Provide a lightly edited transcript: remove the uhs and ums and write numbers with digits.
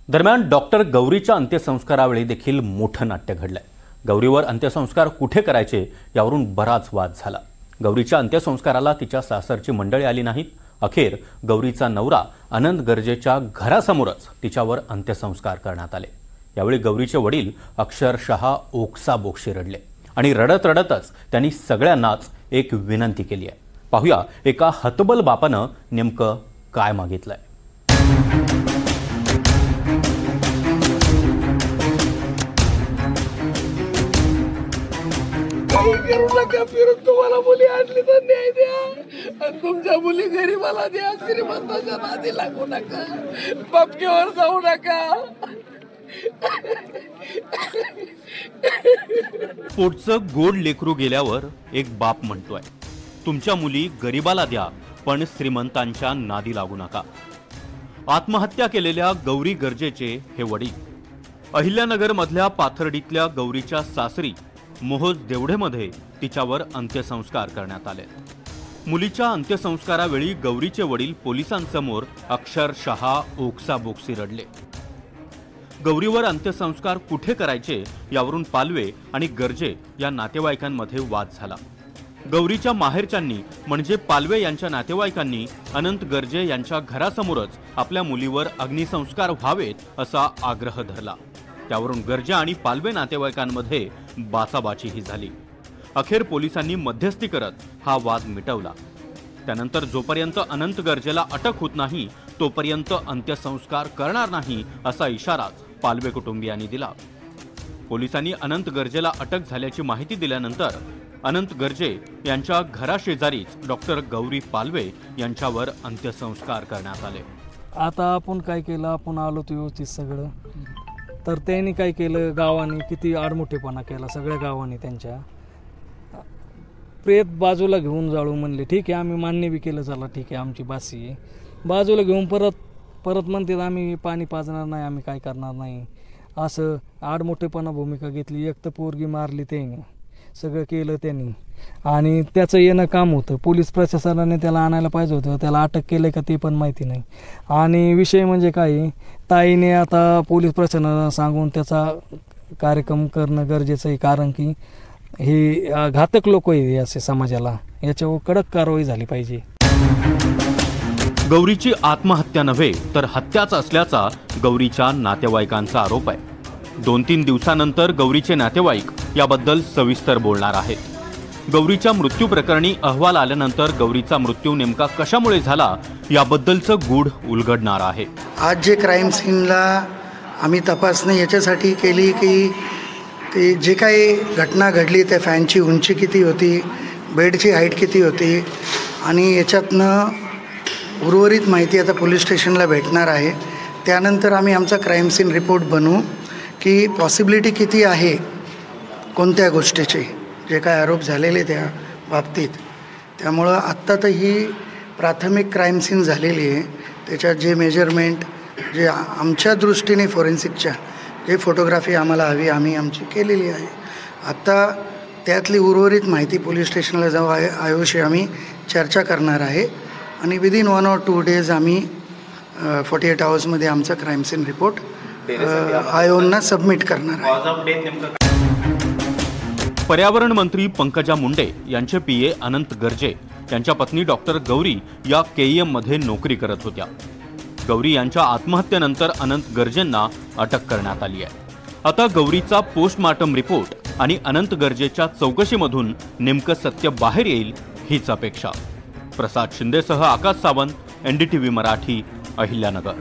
दरम्यान डॉक्टर गौरीच्या अंत्यसंस्कारावेळी देखील मोठं नाट्य घडलंय। गौरीवर अंत्यसंस्कार कुठे करायचे यावरून बराच वाद झाला। गौरीच्या अंत्यसंस्काराला तिच्या सासरची मंडळी आली नाहीत। अखेर गौरीचा नवरा अनंत गर्जेच्या घरासमोरच तिच्यावर अंत्यसंस्कार करण्यात आले। यावेळी गौरीचे वडील अक्षरशः ओक्साबोक्शी रडले आणि रडत रडतच त्यांनी सगळ्यांनाच एक विनंती केली आहे। पाहूया एका हतबल बापानं नेमकं काय मागितलंय। करू नका, फिरून तुम्हाला मुली आणली तर न्याय द्या आणि तुमच्या मुली गरीबाला द्या। श्रीमंताच्या नादी लागू नका, बापकीवर जाऊ नका। पोटचं गोड लेकरू गेल्यावर एक बाप म्हणतोय, तुमच्या मुली गरीबाला द्या पण श्रीमंतांच्या नादी लागू नका। आत्महत्या केलेल्या गौरी गर्जेचे हे वडील अहिल्यानगर मधल्या पाथर्डीतल्या गौरीच्या सासरी मोहोज देवढेमध्ये तिच्यावर अंत्यसंस्कार करण्यात आले। मुलीच्या अंत्यसंस्कारावेळी गौरीचे वडील पोलिसांसमोर अक्षरशः ओक्साबोक्शी रडले। गौरीवर अंत्यसंस्कार कुठे करायचे यावरून पालवे आणि गर्जे या नातेवाईकांमध्ये वाद झाला। गौरीच्या माहेरच्यांनी म्हणजे पालवे यांच्या नातेवाईकांनी अनंत गर्जे यांच्या घरासमोरच आपल्या मुलीवर अग्निसंस्कार व्हावेत असा आग्रह धरला। त्यावरून गर्जे आणि पालवे नातेवाईकांमध्ये बाचाबाचीही झाली। अखेर पोलिसांनी मध्यस्थी करत हा वाद मिटवला। त्यानंतर जोपर्यंत अनंत गर्जेला अटक होत नाही तोपर्यंत अंत्यसंस्कार करणार नाही असा इशाराच पालवे कुटुंबियांनी दिला। पोलिसांनी अनंत गर्जेला अटक झाल्याची माहिती दिल्यानंतर अनंत गर्जे यांच्या घराशेजारीच डॉक्टर गौरी पालवे यांच्यावर अंत्यसंस्कार करण्यात आले। आता आपण काय केलं, आपण आलो तो व्यवस्थित सगळं, तर त्यांनी काय केलं, गावाने किती आडमुठेपणा केला। सगळ्या गावाने त्यांच्या प्रेत बाजूला घेऊन जाळू म्हणले। ठीक आहे, आम्ही मान्य बी केलं, चला ठीक आहे, आमची बासी आहे। बाजूला घेऊन परत म्हणतात आम्ही पाणी पाजणार नाही, आम्ही काय करणार नाही, असं आडमुठेपणा भूमिका घेतली। एक तर पोरगी मारली त्यांनी, सगळं केलं त्यांनी आणि त्याचं येणं काम होतं। पोलीस प्रशासनाने त्याला आणायला पाहिजे होतं, त्याला अटक केलं का ते पण माहिती नाही। आणि विषय म्हणजे काय, ताईने आता पोलीस प्रशासनाला सांगून त्याचा कार्यक्रम करणं गरजेचं आहे, कारण की हे घातक लोक आहे असे समाजाला, याच्यावर कडक कारवाई झाली पाहिजे। गौरीची आत्महत्या नव्हे तर हत्याच असल्याचा गौरीच्या नातेवाईकांचा आरोप आहे। 2-3 दिवसानंतर गौरीचे नातेवाईक याबद्दल सविस्तर बोलणार आहेत। गौरीच्या मृत्यू प्रकरणी अहवाल आल्यानंतर गौरीचा मृत्यू नेमका कशामुळे झाला याबद्दलचं गूढ उलगडणार आहे। आज जे क्राईम सीनला आम्ही तपासणी याच्यासाठी केली की ते जे काही घटना घडली त्या फॅनची उंची किती होती, बेडची हाईट किती होती आणि याच्यातनं उर्वरित माहिती आता पोलीस स्टेशनला भेटणार आहे। त्यानंतर आम्ही आमचा क्राईम सीन रिपोर्ट बनवू की पॉसिबिलिटी किती आहे कोणत्या गोष्टीचे, जे काय आरोप झालेले त्या बाबतीत। त्यामुळं आत्ता तर ही प्राथमिक क्राईम सीन झालेली आहे, त्याच्यात जे मेजरमेंट जे आमच्या दृष्टीने फॉरेन्सिकच्या जे फोटोग्राफी आम्हाला हवी आम्ही आमची केलेली आहे। आत्ता त्यातली उर्वरित माहिती पोलीस स्टेशनला जाऊ आयोशी आम्ही चर्चा करणार आहे आणि विदिन 1 or 2 days आम्ही 48 hours आमचा क्राईम सीन रिपोर्ट आयोगना सबमिट करणार आहे। पर्यावरण मंत्री पंकजा मुंडे यांचे पीए अनंत गर्जे यांच्या पत्नी डॉक्टर गौरी या केईएम मध्ये नोकरी करत होत्या। गौरी यांच्या आत्महत्येनंतर अनंत गर्जेंना अटक करण्यात आली आहे। आता गौरीचा पोस्टमार्टम रिपोर्ट आणि अनंत गर्जेच्या चौकशीमधून नेमकं सत्य बाहेर येईल हीच अपेक्षा। प्रसाद शिंदेसह आकाश सावंत, NDTV मराठी, अहिल्यानगर।